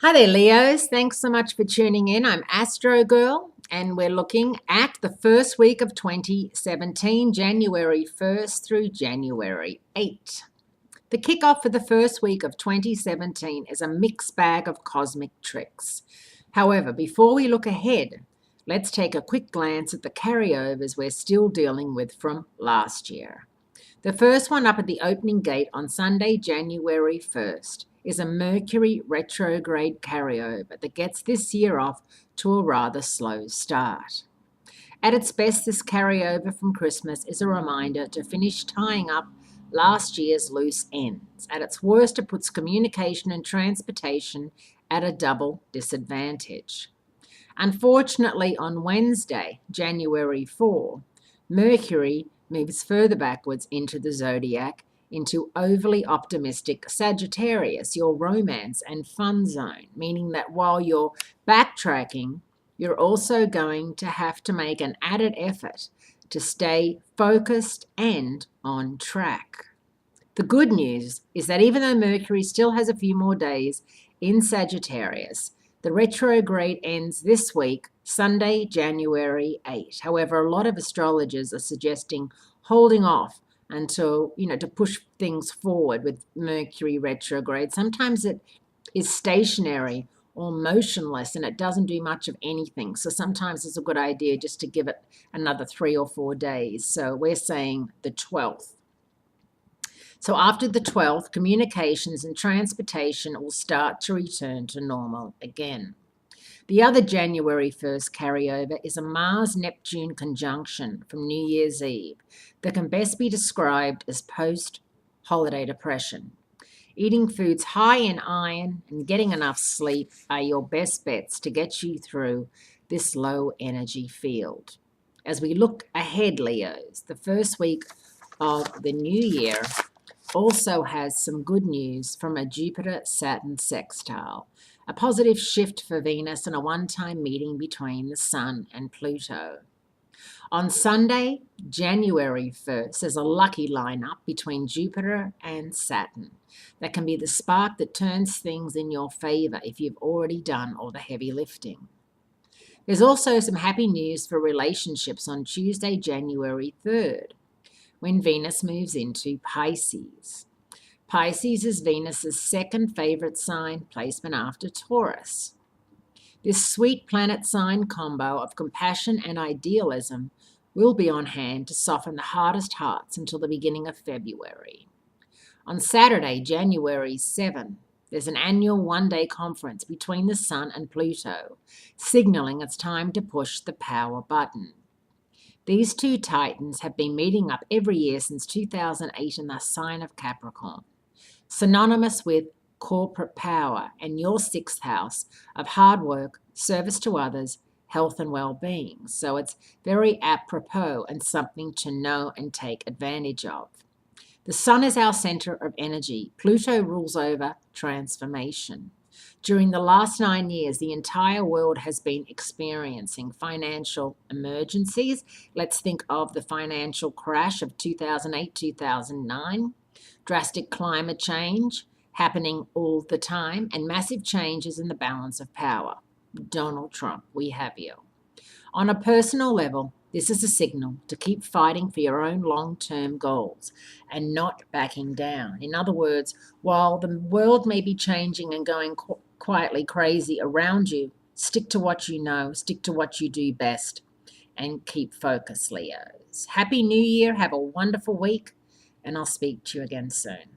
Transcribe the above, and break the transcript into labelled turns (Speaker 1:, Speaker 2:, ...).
Speaker 1: Hi there, Leos. Thanks so much for tuning in. I'm Astrogirl, and we're looking at the first week of 2017, January 1st through January 8th. The kickoff for the first week of 2017 is a mixed bag of cosmic tricks. However, before we look ahead, let's take a quick glance at the carryovers we're still dealing with from last year. The first one up at the opening gate on Sunday, January 1st, is a Mercury retrograde carryover that gets this year off to a rather slow start. At its best, this carryover from Christmas is a reminder to finish tying up last year's loose ends. At its worst, it puts communication and transportation at a double disadvantage. Unfortunately, on Wednesday, January 4, Mercury moves further backwards into the zodiac, into overly optimistic Sagittarius, your romance and fun zone, meaning that while you're backtracking, you're also going to have to make an added effort to stay focused and on track. The good news is that even though Mercury still has a few more days in Sagittarius, the retrograde ends this week, Sunday, January 8. However, a lot of astrologers are suggesting holding off until, to push things forward with Mercury retrograde. Sometimes it is stationary or motionless and it doesn't do much of anything. So sometimes it's a good idea just to give it another 3 or 4 days. So we're saying the 12th. So after the 12th, communications and transportation will start to return to normal again. The other January 1st carryover is a Mars-Neptune conjunction from New Year's Eve that can best be described as post-holiday depression. Eating foods high in iron and getting enough sleep are your best bets to get you through this low energy field. As we look ahead, Leos, the first week of the new year also has some good news from a Jupiter-Saturn sextile, a positive shift for Venus and a one-time meeting between the Sun and Pluto. On Sunday, January 1st, there's a lucky lineup between Jupiter and Saturn that can be the spark that turns things in your favor if you've already done all the heavy lifting. There's also some happy news for relationships on Tuesday, January 3rd, when Venus moves into Pisces. Pisces is Venus's second favorite sign placement after Taurus. This sweet planet sign combo of compassion and idealism will be on hand to soften the hardest hearts until the beginning of February. On Saturday, January 7, there's an annual one-day conference between the Sun and Pluto, signaling it's time to push the power button. These two titans have been meeting up every year since 2008 in the sign of Capricorn, synonymous with corporate power and your sixth house of hard work, service to others, health and well-being. So it's very apropos and something to know and take advantage of. The Sun is our center of energy. Pluto rules over transformation. During the last 9 years, the entire world has been experiencing financial emergencies. Let's think of the financial crash of 2008, 2009, drastic climate change happening all the time, and massive changes in the balance of power. Donald Trump, we have you. On a personal level, this is a signal to keep fighting for your own long-term goals and not backing down. In other words, while the world may be changing and going quietly crazy around you, stick to what you know, stick to what you do best, and keep focused, Leos. Happy New Year. Have a wonderful week, and I'll speak to you again soon.